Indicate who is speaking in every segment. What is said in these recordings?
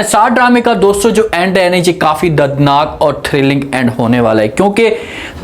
Speaker 1: साथ ड्रामे का दोस्तों जो एंड है ना ये काफी दर्दनाक और थ्रिलिंग एंड होने वाला है, क्योंकि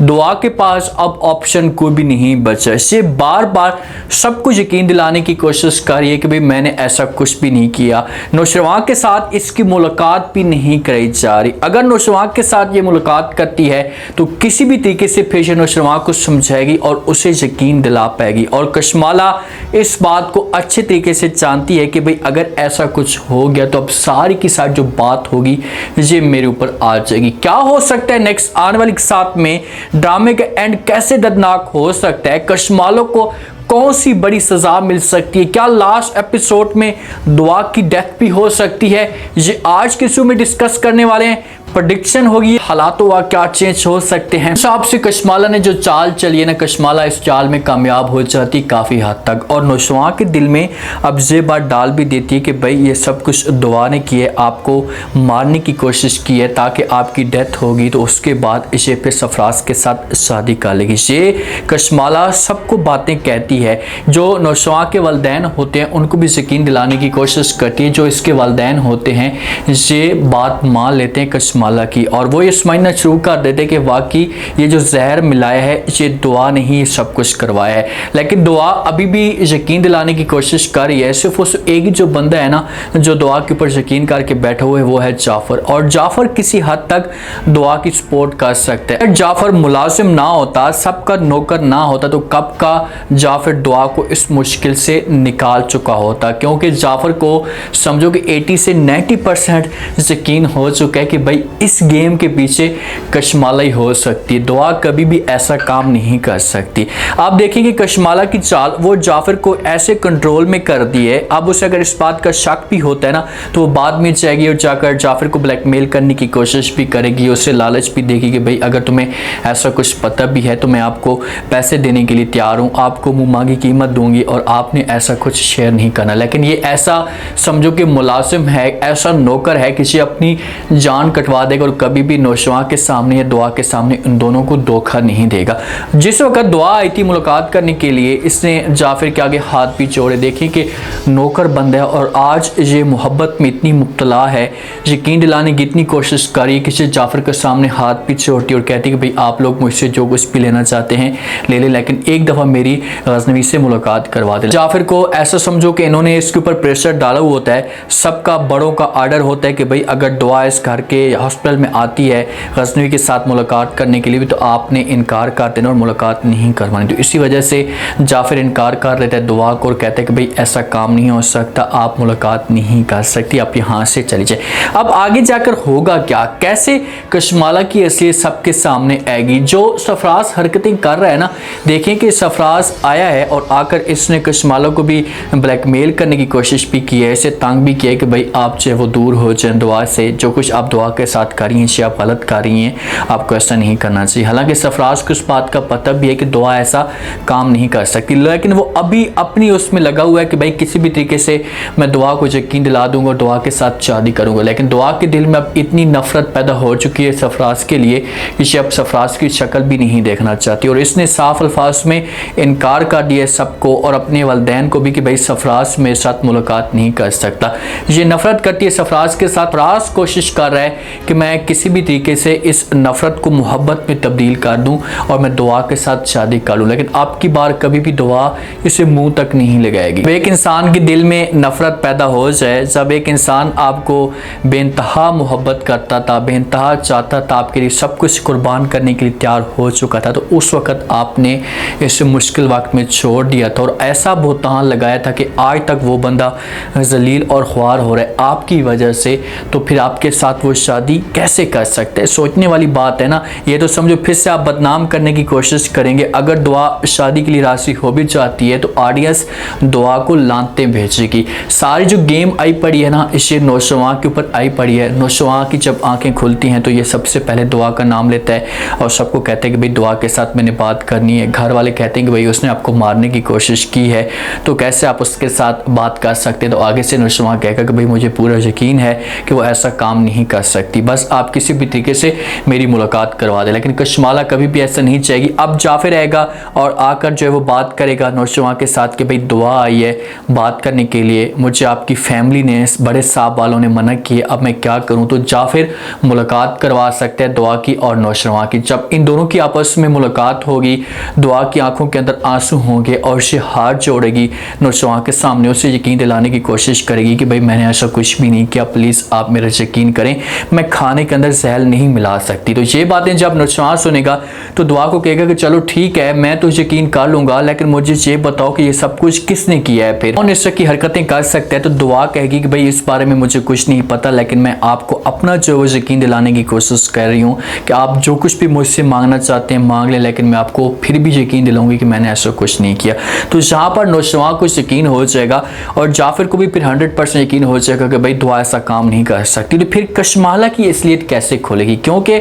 Speaker 1: दुआ के पास अब ऑप्शन कोई भी नहीं बचा। इसे बार बार सब कुछ यकीन दिलाने की कोशिश कर रही है कि भाई मैंने ऐसा कुछ भी नहीं किया। नौशरवान के साथ इसकी मुलाकात भी नहीं कराई जा रही। अगर नौशरवान के साथ ये मुलाकात करती है तो किसी भी तरीके से फिर नौशरवान को समझाएगी और उसे यकीन दिला पाएगी। और कशमाला इस बात को अच्छे तरीके से जानती है कि भाई अगर ऐसा कुछ हो गया तो अब सारी के साथ जो बात होगी ये मेरे ऊपर आ जाएगी। क्या हो सकता है नेक्स्ट आने वाले साथ में ड्रामे का एंड कैसे दर्दनाक हो सकता है, कशमालों को कौन सी बड़ी सजा मिल सकती है, क्या लास्ट एपिसोड में दुआ की डेथ भी हो सकती है, ये आज के शो में डिस्कस करने वाले हैं। प्रेडिक्शन होगी, हालातों का क्या चेंज हो सकते हैं। हिसाब से कशमाला ने जो चाल चली है ना, कशमाला इस चाल में कामयाब हो जाती काफ़ी हद तक और नौशरवान के दिल में अब ये बात डाल भी देती है कि भाई ये सब कुछ दुआ ने किया है, आपको मारने की कोशिश की है ताकि आपकी डेथ होगी तो उसके बाद इसे फिर सरफराज के साथ शादी कर लेगी। ये कशमाला सबको बातें कहती है। जो नौशरवान के वालिदैन होते हैं उनको भी यकीन दिलाने की कोशिश करती है। जो इसके वालिदैन होते हैं ये बात मान लेते हैं कशमाला की और वो ये समझना शुरू कर देते कि वाकई ये जो जहर मिलाया है ये दुआ ने ही सब कुछ करवाया है। लेकिन दुआ अभी भी यकीन दिलाने की कोशिश कर रही है। सिर्फ उस एक ही जो बंदा है ना जो दुआ के ऊपर यकीन करके बैठा हुआ है वो है जाफर, और जाफर किसी हद तक दुआ की सपोर्ट कर सकता है। अगर जाफर मुलाजिम ना होता, सबका नौकर ना होता तो कब का जाफर दुआ को इस मुश्किल से निकाल चुका होता, क्योंकि जाफर को समझो कि 80 से 90% यकीन हो चुका है कि भाई इस गेम के पीछे कशमाला ही हो सकती है। दुआ कभी भी ऐसा काम नहीं कर सकती। आप देखेंगे कशमाला की चाल वो जाफर को ऐसे कंट्रोल में कर दी है। अब उसे अगर इस बात का शक भी होता है ना तो वो बाद में जाएगी और जाकर जाफर को ब्लैकमेल करने की कोशिश भी करेगी, उसे लालच भी देगी कि भाई अगर तुम्हें ऐसा कुछ पता भी है तो मैं आपको पैसे देने के लिए तैयार हूँ, आपको मुँह मांगी कीमत दूंगी और आपने ऐसा कुछ शेयर नहीं करना। लेकिन ये ऐसा समझो कि मुलाजिम है, ऐसा नौकर है, किसी अपनी जान कटवा देगा और कभी भी नौशरवान के सामने या दुआ के सामने उन दोनों को धोखा नहीं देगा। जिस वक्त दुआ आई थी मुलाकात करने के लिए इसने जाफर के आगे हाथ भी जोड़े। देखिए कि नौकर बंदा है और आज ये मोहब्बत में इतनी मुब्तला है, यकीन दिलाने की इतनी कोशिश करी कि जाफर के सामने हाथ भी जोड़ती और कहती कि भाई आप लोग मुझसे जो कुछ भी लेना चाहते हैं ले लें, लेकिन एक दफ़ा मेरी गजनवी से मुलाकात करवा दें। जाफर को ऐसा समझो कि इन्होंने इसके ऊपर प्रेशर डाला हुआ होता है। सबका बड़ों का आर्डर होता है कि भाई अगर दुआ इस घर के हॉस्पिटल में आती है गजनवी के साथ मुलाकात करने के लिए भी तो आपने इनकार कर देना और मुलाकात नहीं करवानी। तो इसी वजह से जाफर इनकार कर लेता है दुआ को और कहता है कि भाई ऐसा काम नहीं हो सकता, आप मुलाकात नहीं कर सकती, आप यहाँ से चली जाए। अब आगे जाकर होगा क्या, कैसे कशमाला की असलियत सबके सामने आएगी। जो सरफराज हरकतें कर रहा है ना, देखें कि सरफराज आया है और आकर इसने कशमाला को भी ब्लैकमेल करने की कोशिश भी की है, इसे तंग भी किया है कि भाई आप चाहे वो दूर हो जाए दुआ से, जो कुछ आप दुआ के साथ कर रही हैं आप गलत कर रही हैं, आपको ऐसा नहीं करना चाहिए। हालांकि सरफराज को इस बात का पता भी है कि दुआ ऐसा काम नहीं कर सकती, लेकिन वो अभी अपनी उसमें लगा हुआ है कि भाई किसी भी तरीके से मैं दुआ को यकीन दिला दूंगा और दुआ के साथ शादी करूंगा। लेकिन दुआ के दिल में अब इतनी नफरत पैदा हो चुकी है सरफराज के लिए कि अब सरफराज की शक्ल भी नहीं देखना चाहती और इसने साफ अल्फाज में इनकार कर दिया सबको और अपने वालिदैन को भी कि भाई सरफराज मेरे साथ मुलाकात नहीं कर सकता। ये नफरत करती है सरफराज के साथ। सरफराज कोशिश कर रहा है कि मैं किसी भी तरीके से इस नफरत को मोहब्बत में तब्दील कर दूं और मैं दुआ के साथ शादी कर लूं, लेकिन अब की बार कभी भी दुआ इसे मुंह तक नहीं लगाएगी। एक इंसान के दिल में नफरत पैदा हो जाए, जब एक इंसान आपको बेइंतहा मोहब्बत करता था, बेइंतहा चाहता था, आपके लिए सब कुछ कुर्बान करने के लिए तैयार हो चुका था, तो उस वक्त आपने इसे मुश्किल वक्त में छोड़ दिया था और ऐसा बोतान लगाया था कि आज तक वो बंदा जलील और ख्वार हो रहा है आपकी वजह से। तो फिर आपके साथ वो शादी कैसे कर सकते हैं, सोचने वाली बात है ना। ये तो समझो फिर से आप बदनाम करने की कोशिश करेंगे। अगर दुआ शादी के लिए राजी हो भी जाती है तो ऑडियंस दुआ को लानते भेजेगी। सारी जो गेम आई पड़ी है ना इसे नौशरवान के ऊपर आई पड़ी है। नौशरवान की जब आंखें खुलती हैं तो ये सबसे पहले दुआ का नाम लेता है और सबको कहते हैं कि भाई दुआ के साथ मैंने बात करनी है। घर वाले कहते हैं कि भाई उसने आपको मारने की कोशिश की है तो कैसे आप उसके साथ बात कर सकते हैं। तो आगे से नौशरवान कहेगा कि भाई मुझे पूरा यकीन है कि वो ऐसा काम नहीं कर सकती। बस आप किसी भी तरीके से मेरी मुलाकात करवा दें। लेकिन कशमाला कभी भी ऐसा नहीं चाहेगी। अब जाफिर आएगा और आकर जो है वो बात करेगा नौशवा के साथ कि भाई दुआ आई है बात करने के लिए, मुझे आपकी फैमिली ने, बड़े साहब वालों ने मना किया, अब मैं क्या करूं। तो जाफिर मुलाकात करवा सकते हैं दुआ की और नौशवा की। जब इन दोनों की आपस में मुलाकात होगी, दुआ की आंखों के अंदर आंसू होंगे और उसे हाथ जोड़ेगी नौशवा के सामने, उसे यकीन दिलाने की कोशिश करेगी कि भाई मैंने ऐसा कुछ भी नहीं किया, प्लीज़ आप मेरा यकीन करें, मैं खाने के अंदर जहर नहीं मिला सकती। तो ये बातें जब नौशवा सुनेगा तो दुआ को कहेगा कि चलो ठीक है मैं तो यकीन कर लूँगा, लेकिन मुझे ये बताओ कि ये सब कुछ किसने किया है, फिर कौन इस तरह की हरकतें कर सकते हैं। तो दुआ कहेगी कि भाई इस बारे में मुझे कुछ नहीं पता, लेकिन मैं आपको अपना जो है यकीन दिलाने की कोशिश कर रही हूँ कि आप जो कुछ भी मुझसे मांगना चाहते हैं मांग लें, लेकिन मैं आपको फिर भी यकीन दिलाऊंगी कि मैंने ऐसा कुछ नहीं किया। तो यहाँ पर नौशवा को यकीन हो जाएगा और जाफिर को भी फिर 100% यकीन हो जाएगा कि भाई दुआ ऐसा काम नहीं कर सकती। तो फिर कशमाला की असलियत कैसे खोलेगी, क्योंकि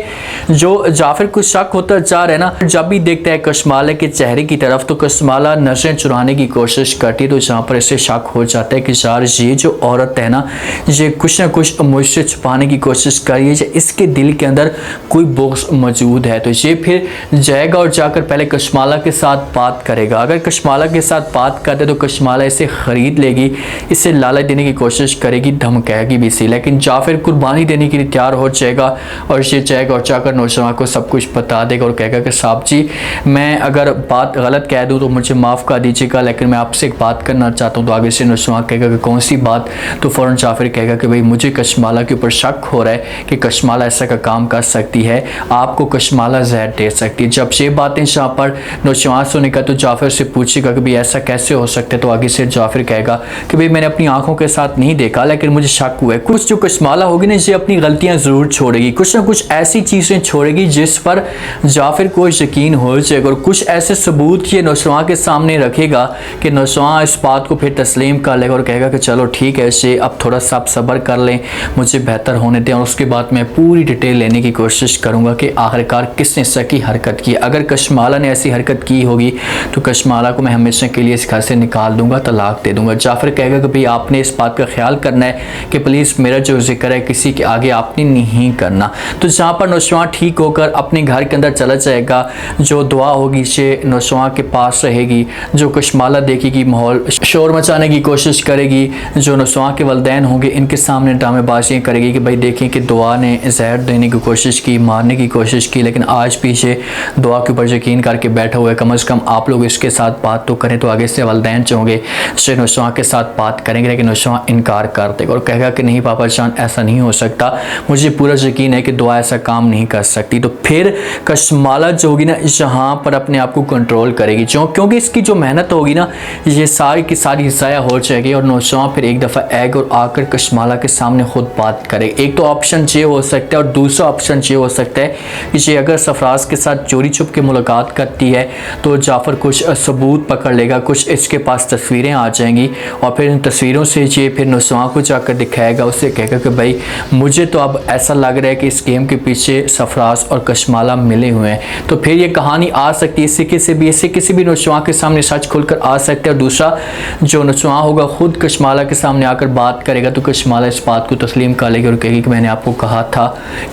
Speaker 1: जो जाफिर को शक होता जा रहा है ना, जब भी देखता है कशमाला के चेहरे की तरफ तो कशमाला नजरें चुराने की कोशिश करती है। तो जहाँ पर इसे शक हो जाता है कि यार ये जो औरत है ना, ये कुछ ना कुछ मुझसे छुपाने की कोशिश कर रही है, इसके दिल के अंदर कोई बुग़्ज़ मौजूद है। तो ये फिर जाएगा और जाकर पहले कशमाला के साथ बात करेगा। अगर कशमाला के साथ बात करते तो कशमाला इसे ख़रीद लेगी, इसे लालच देने की कोशिश करेगी, धमकाएगी भी सी, लेकिन जाफिर कुर्बानी देने के लिए तैयार हो जाएगा और ये जाएगा और जाकर नौशवा को सब कुछ बता देगा और कहेगा कि साहब जी मैं अगर बात गलत कह दूँ तो मुझे माफ़ कर दीजिएगा, लेकिन मैं आपसे एक बात करना चाहता हूँ। तो आगे से नौशवा कहेगा कि कौन सी बात। तो फ़ौरन जाफिर कहेगा कि भाई मुझे कशमाला के ऊपर शक हो रहा है कि कशमाला ऐसा का काम कर सकती है, आपको कशमाला जहर दे सकती है। जब ये बातें यहाँ पर नौशवा सुनेगा तो जाफिर से पूछेगा कि भाई ऐसा कैसे हो सकता है। तो आगे से जाफिर कहेगा कि भाई मैंने अपनी आंखों के साथ नहीं देखा, लेकिन मुझे शक हुआ है कुछ जो कशमाला होगी ना, ये अपनी गलतियां ज़रूर छोड़ेगी, कुछ ना कुछ ऐसी चीज़ें छोड़ेगी जिस पर जाफिर को यकीन हो जाएगा और कुछ ऐसे सबूत ये नौशवा के सामने रखेगा कि नौशवा इस बात को फिर तस्लीम कर लेगा और कहेगा कि चलो ठीक है ऐसे अब थोड़ा सा आप सब्र कर लें, मुझे बेहतर होने दें, और उसके बाद मैं पूरी डिटेल लेने की कोशिश करूँगा कि आखिरकार किसने इस तरह की हरकत की। अगर कशमाला ने ऐसी हरकत की होगी तो कशमाला को मैं हमेशा के लिए इस घर से निकाल दूंगा, तलाक दे दूंगा। जाफिर कहेगा कि भाई आपने इस बात का ख्याल करना है कि प्लीज़ मेरा जो जिक्र है किसी के आगे आपने नहीं करना। तो जहाँ पर नौशवा ठीक होकर अपने घर के अंदर चला जाएगा, जो दुआ होगी से नौशवा के पास रहेगी, जो कशमाला देखेगी माहौल शोर मचाने की कोशिश करेगी, जो नौशवा के वालिदैन होंगे इनके सामने ड्रामेबाजियाँ करेगी कि भाई देखें कि दुआ ने जहर देने की कोशिश की, मारने की कोशिश की, लेकिन आज पीछे दुआ के ऊपर यकीन करके बैठा हुआ है, कम से कम आप लोग इसके साथ बात तो करें। तो आगे से वालिदैन जो होंगे से नौशवा के साथ बात करेंगे, लेकिन नौशवा इनकार कर देगा और कहेगा कि नहीं पापा जान ऐसा नहीं हो सकता, मुझे पूरा यकीन है कि दुआ ऐसा काम नहीं कर सकती। तो फिर कशमाला जो होगी ना यहाँ पर अपने आप को कंट्रोल करेगी, क्योंकि इसकी जो मेहनत होगी ना ये सारी की सारी ज़ाया हो जाएगी और नौशवा फिर एक दफ़ा आएगा और आकर कशमाला के सामने खुद बात करे। एक तो ऑप्शन ये हो सकता है और दूसरा ऑप्शन ये हो सकता है कि ये अगर सरफराज के साथ चोरी छुप के मुलाकात करती है तो जाफर कुछ सबूत पकड़ लेगा, कुछ इसके पास तस्वीरें आ जाएंगी और फिर इन तस्वीरों से ये फिर नौशवा को जाकर दिखाएगा, उससे कहेगा कि भाई मुझे तो अब ऐसा लग रहा है कि इस गेम के पीछे सरफराज और कशमाला मिले हुए हैं। तो फिर ये कहानी आ सकती है इससे किसी भी नौशवा के सामने सच खुलकर आ सकता है। और दूसरा जो नौशवा होगा खुद कशमाला के सामने आकर बात करेगा तो कशमाला इस बात को तस्लीम कर लेगी और कहेगी कि मैंने आपको कहा था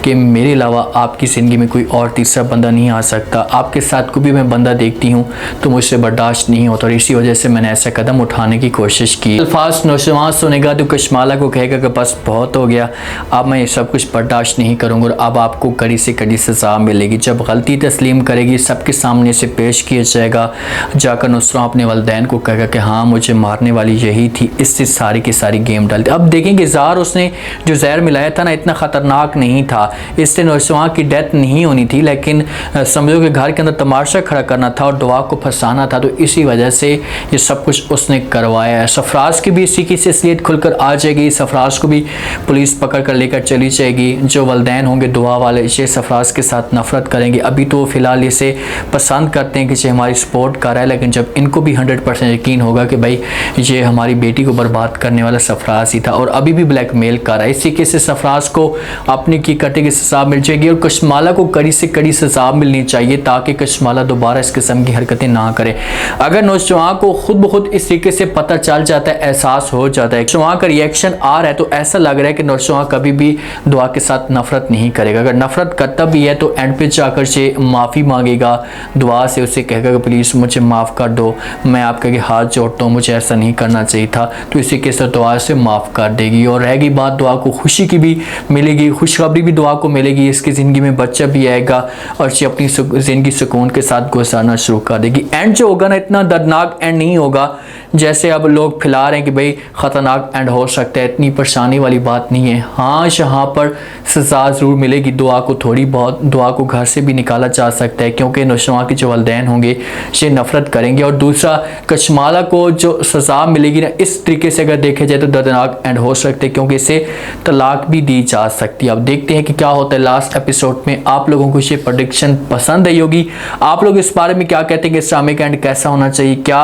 Speaker 1: कि मेरे अलावा आपकी ज़िंदगी में कोई और तीसरा बंदा नहीं आ सकता, आपके साथ कोई भी मैं बंदा देखती हूँ तो मुझसे बर्दाश्त नहीं होता और इसी वजह से मैंने ऐसा कदम उठाने की कोशिश की। अल्फाज नौशवा सुनेगा तो कशमाला को कहेगा कि बस बहुत हो गया, अब मैं ये सब कुछ बर्दाश्त नहीं करूँगा और अब आपको कड़ी से कड़ी सज़ा मिलेगी। जब गलती तस्लीम करेगी सबके सामने से पेश किया जाएगा, जाकर नौशवा अपने वालिदैन को कहेगा कि हाँ मुझे मारने वाली यही थी, इससे सारी की सारी गेम डालती। अब देखेंगे ज़ार उसने जो जहर मिलाया था ना इतना ख़तरनाक नहीं था, इससे नौशवा की डेथ नहीं होनी थी, लेकिन समझो कि घर के अंदर तमाशा खड़ा करना था और दुआ को फंसाना था, तो इसी वजह से ये सब कुछ उसने करवाया है। सरफराज की भी इसी की असलियत खुलकर आ जाएगी, सरफराज को भी पुलिस पकड़ कर लेकर चली जाएगी। जो वालिदैन होंगे दुआ वाले ये सरफराज के साथ नफरत करेंगे, अभी तो फ़िलहाल इसे पसंद करते हैं कि ये हमारी सपोर्ट कर रहा है, लेकिन जब इनको भी 100% यकीन होगा कि भाई ये हमारी बेटी को बर्बाद करने वाला सरफराज ही था और अभी भी ब्लैकमेल कर रहा है, इसी के से सरफराज को अपनी की कटे की सज़ा मिल जाएगी और कशमाला को कड़ी से कड़ी सज़ा मिलनी चाहिए ताकि कशमाला दोबारा इस किस्म की हरकतें ना करे। अगर नौशवा को खुद ब खुद इस तरीके से पता चल जाता है, एहसास हो जाता है, नौशवा का रिएक्शन आ रहा है तो ऐसा लग रहा है कि नौशवा कभी भी दुआ दुआ के साथ नफरत नहीं करेगा। अगर नफरत करता भी है तो एंड पे जाकर से माफ़ी मांगेगा, दुआ से उसे कहेगा कि प्लीज़ मुझे माफ़ कर दो, मैं आपके आगे हाथ जोड़ता हूँ, मुझे ऐसा नहीं करना चाहिए था, तो इसी के साथ दुआ से माफ़ कर देगी। और रहेगी बात दुआ को खुशी की भी मिलेगी, खुशखबरी भी दुआ को मिलेगी, इसकी ज़िंदगी में बच्चा भी आएगा और इसे अपनी ज़िंदगी सुकून के साथ गुजारना शुरू कर देगी। एंड जो होगा ना, इतना दर्दनाक एंड नहीं होगा जैसे अब लोग फैला रहे हैं कि भाई ख़तरनाक एंड हो सकता है, इतनी परेशानी वाली बात नहीं है। हाँ, यहाँ पर सज़ा ज़रूर मिलेगी, दुआ को थोड़ी बहुत, दुआ को घर से भी निकाला जा सकता है क्योंकि नौशवा के जो वालिदैन होंगे से नफ़रत करेंगे। और दूसरा, कशमाला को जो सज़ा मिलेगी ना, इस तरीके से अगर देखा जाए तो दर्दनाक एंड हो सकते हैं क्योंकि इसे तलाक भी दी जा सकती है। अब देखते हैं कि क्या होता है लास्ट एपिसोड में। आप लोगों को ये प्रेडिक्शन पसंद आई होगी, आप लोग इस बारे में क्या कहते हैं कि इस्लामिक एंड कैसा होना चाहिए? क्या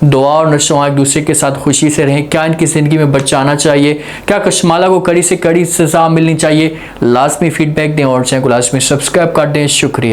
Speaker 1: दुआ और नौशवा एक दूसरे के साथ खुशी से रहें? क्या इनकी ज़िंदगी में बच्चा आना चाहिए? क्या कशमाला को कड़ी से कड़ी सज़ा मिलनी चाहिए? लाजमी फीडबैक दें और चैनल को लाजमी सब्सक्राइब कर दें। शुक्रिया।